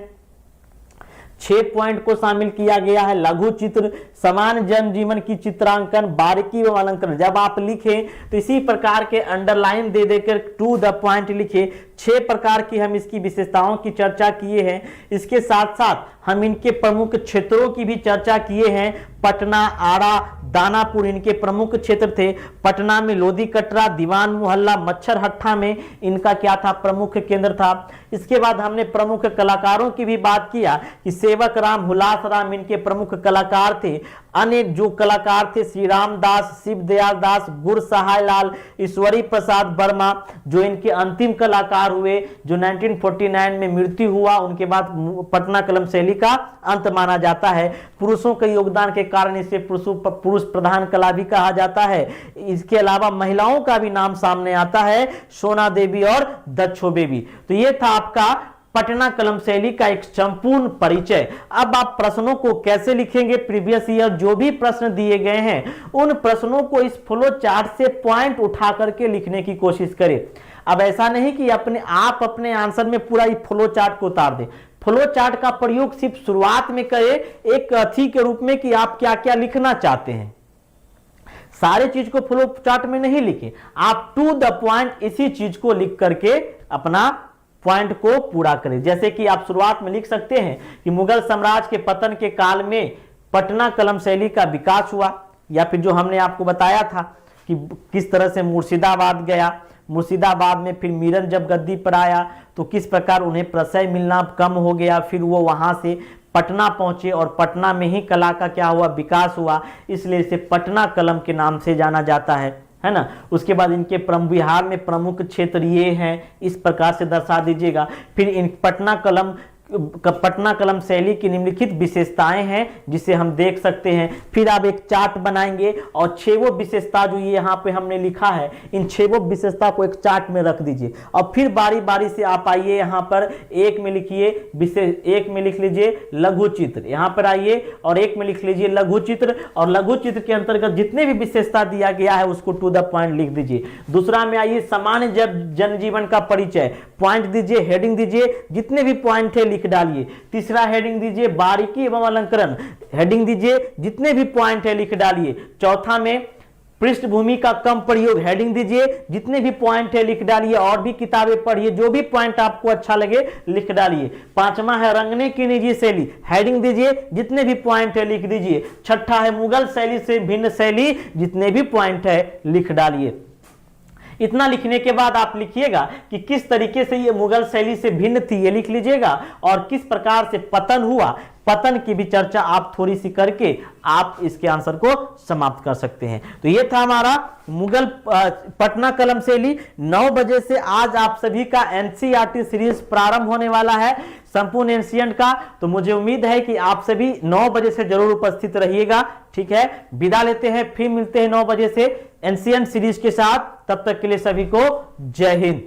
6 पॉइंट को शामिल किया गया है। लघु चित्र, समान जनजीवन की चित्रांकन, बारीकी व अलंकरण। जब आप लिखें तो इसी प्रकार के अंडरलाइन दे देकर टू द पॉइंट लिखे। 6 प्रकार की हम इसकी विशेषताओं की चर्चा किए हैं। इसके साथ साथ हम इनके प्रमुख क्षेत्रों की भी चर्चा किए हैं। पटना, आरा, दानापुर इनके प्रमुख क्षेत्र थे। पटना में लोधी कटरा, दीवान मोहल्ला, मच्छर हट्टा में इनका क्या था, प्रमुख केंद्र था। इसके बाद हमने प्रमुख कलाकारों की भी बात किया कि सेवक राम, हुलास राम इनके प्रमुख कलाकार थे। अन्य जो कलाकार थे श्री राम दास, शिव दयाल दास, गुर सहाय लाल, ईश्वरी प्रसाद वर्मा जो इनके अंतिम कलाकार हुए, जो 1949 में मृत्यु हुआ, उनके बाद पटना कलम शैली का अंत माना जाता है। पुरुषों के योगदान के कारण इसे पुरुष प्रधान कला भी कहा जाता है। इसके अलावा महिलाओं का भी नाम सामने आता है, सोना देवी और दक्षो बेबी। तो ये था आपका पटना कलम शैली का एक संपूर्ण परिचय। अब आप प्रश्नों को कैसे लिखेंगे, प्रीवियस ईयर जो भी प्रश्न दिए गए हैं उन प्रश्नों को इस फ्लो चार्ट से पॉइंट उठा करके लिखने की कोशिश करें। अब ऐसा नहीं कि आप अपने आंसर में पूरा फ्लो चार्ट को उतार दें। फ्लो चार्ट का प्रयोग सिर्फ शुरुआत में करें एक अथी के रूप में कि आप क्या क्या लिखना चाहते हैं। सारे चीज को फ्लो चार्ट में नहीं लिखें, आप टू द पॉइंट इसी चीज को लिख करके अपना पॉइंट को पूरा करें। जैसे कि आप शुरुआत में लिख सकते हैं कि मुगल साम्राज्य के पतन के काल में पटना कलम शैली का विकास हुआ, या फिर जो हमने आपको बताया था कि किस तरह से मुर्शिदाबाद गया, मुर्शिदाबाद में फिर मीरन जब गद्दी पर आया तो किस प्रकार उन्हें प्रशय मिलना कम हो गया, फिर वो वहां से पटना पहुंचे और पटना में ही कला का क्या हुआ, विकास हुआ, इसलिए इसे पटना कलम के नाम से जाना जाता है ना। उसके बाद इनके बिहार में प्रमुख क्षेत्र ये हैं, इस प्रकार से दर्शा दीजिएगा। फिर इन पटना कलम शैली की निम्नलिखित विशेषताएं हैं जिसे हम देख सकते हैं। फिर आप एक चार्ट बनाएंगे और 6 विशेषता जो ये यहाँ पे हमने लिखा है, इन 6 विशेषता को एक चार्ट में रख दीजिए और फिर बारी बारी से आप आइए यहाँ पर एक में लिखिए एक में लिख लीजिए लघु चित्र, यहाँ पर आइए और एक में लिख लीजिए लघु चित्र, और लघु चित्र के अंतर्गत जितने भी विशेषता दिया गया है उसको टू द पॉइंट लिख दीजिए। दूसरा में आइए सामान्य जनजीवन का परिचय, पॉइंट दीजिए, हेडिंग दीजिए, जितने भी पॉइंट है लिख डालिए। तीसरा हेडिंग दीजिए बारीकी एवं अलंकरण, हेडिंग दीजिए, जितने भी पॉइंट है लिख डालिए। चौथा में पृष्ठभूमि का कम प्रयोग, हेडिंग दीजिए, जितने भी पॉइंट है लिख डालिए, और भी किताबें पढ़िए, जो भी पॉइंट आपको अच्छा लगे लिख डालिए। पांचवा है रंगने की निजी शैली, हेडिंग दीजिए, जितने भी पॉइंट है लिख दीजिए। छठा है मुगल शैली से भिन्न शैली, जितने भी पॉइंट है लिख डालिए। इतना लिखने के बाद आप लिखिएगा कि किस तरीके से ये मुगल शैली से भिन्न थी, ये लिख लीजिएगा, और किस प्रकार से पतन हुआ, पतन की भी चर्चा आप थोड़ी सी करके आप इसके आंसर को समाप्त कर सकते हैं। तो ये था हमारा मुगल पटना कलम शैली। 9 बजे से आज आप सभी का एनसीईआरटी सीरीज प्रारंभ होने वाला है, संपूर्ण एंशिएंट का। तो मुझे उम्मीद है कि आप सभी 9 बजे से जरूर उपस्थित रहिएगा। ठीक है, विदा लेते हैं, फिर मिलते हैं 9 बजे से एंशिएंट सीरीज के साथ। तब तक के लिए सभी को जय हिंद।